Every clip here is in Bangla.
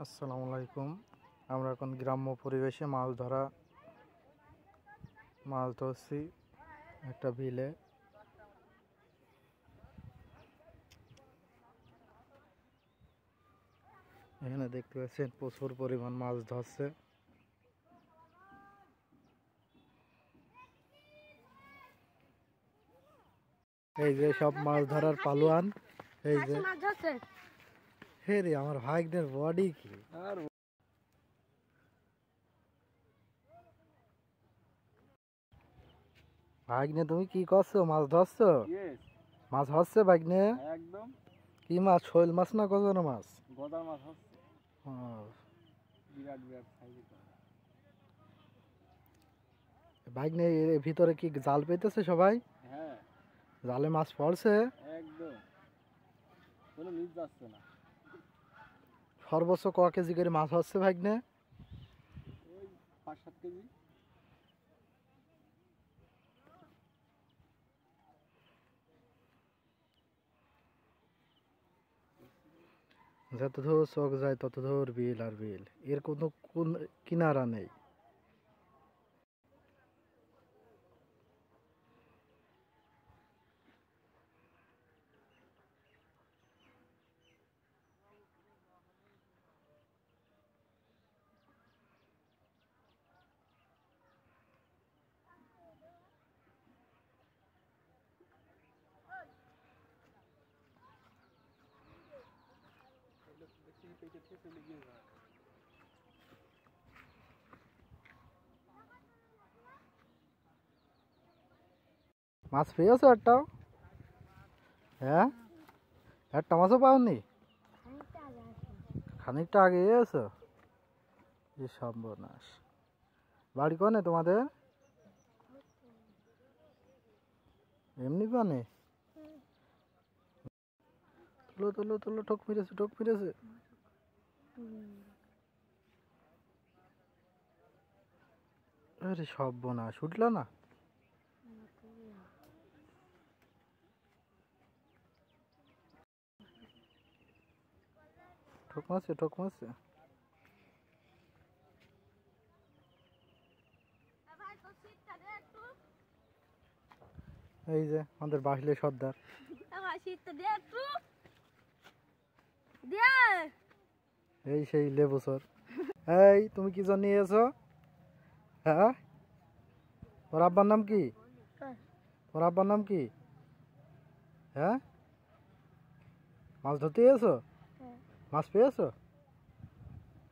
আসসালামু আলাইকুম। আমরা এখন গ্রাম্য পরিবেশে মাছ ধরছি একটা বিলে। এখানে দেখতে পাচ্ছেন প্রচুর পরিমাণ মাছ ধরছে। এই যে সব মাছ ধরার পালোয়ান। এই যে হে রে, আমার ভাইদের বডি কি! ভাগ্নে তুমি কি করছো? মাছ ধরছো? মাছ হচ্ছে ভাগ্নে? একদম। কি মাছ? শৈল মাছ না গজার মাছ? গজার মাছ হচ্ছে। বিরাট সাইজের। ভাগ্নে এর ভিতরে কি জাল পেতেছে সবাই? হ্যাঁ, জালে মাছ পড়ছে একদম। কোনো মিস যাচ্ছে না। সর্বোচ্চ ক কেজি করে মাছ হচ্ছে ভাগ্নে? ওই 5-7 কেজি। যত দূর চোখ যায় তত দূর বিল আর বিল, এর কোনো কিনারা নেই। মাছ পেয়েছো একটাও? হ্যাঁ, একটা মাছও পাওনি? খানিকটা আগে এসো। কি সর্বনাশ! বাড়ি কোনে তোমাদের? এমনি পানে? তুলো তুলো তুলো, ঠোক মেরেছে। আরে সর্বনাশ, উঠলো না? ঠোক মারছে। এই যে আমাদের বাসলে সর্দার। এই সেই লেবুসর। এই তুমি কি জন্য নিয়েছো? হ্যাঁ, তোর আব্বার নাম কি? হ্যাঁ, মাছ ধরতে গিয়েছো? মাছ পেয়েছো?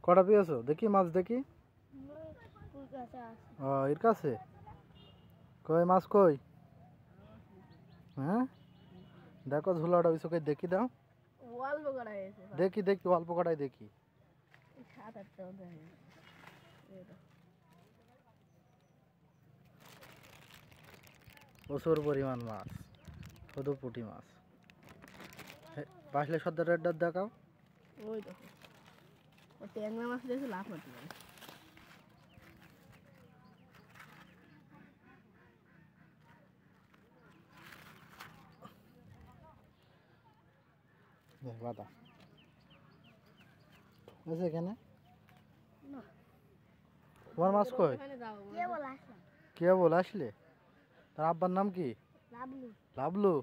কটা পেয়েছো দেখি? মাছ দেখি। ও, এর কাছে কই মাছ কই? হ্যাঁ, দেখো ঝোলাটা ওই চোখে দেখি দাও। দেখি অল্প কটাই দেখি। প্রচুর পরিমাণ মাছ, শুধু পুঁটি মাছ। বাসলে সর্দারের ডাক দেখাও। ওই দেখো, ও ট্যাংরা মাছ দেখে লাভ হতে পারে। বাদা আছে এখানে। তোমার মাছ কই? কে বল আসলে? তার আব্বার নাম কি? লাবলু।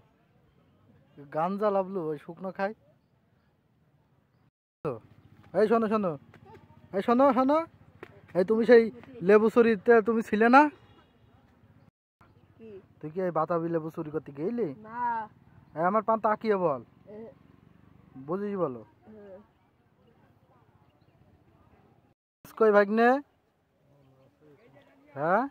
গাঞ্জা লাবলু, ওই শুকনো খায়। এই শোনো, এই তুমি সেই লেবু চুরিতে তুমি ছিলে না? তুই কি এই বাতাবি লেবু চুরি করতে গেলি? আমার পান তাকিয়ে বল, বুঝিস বলো। কই ভাগ্নে? হ্যাঁ,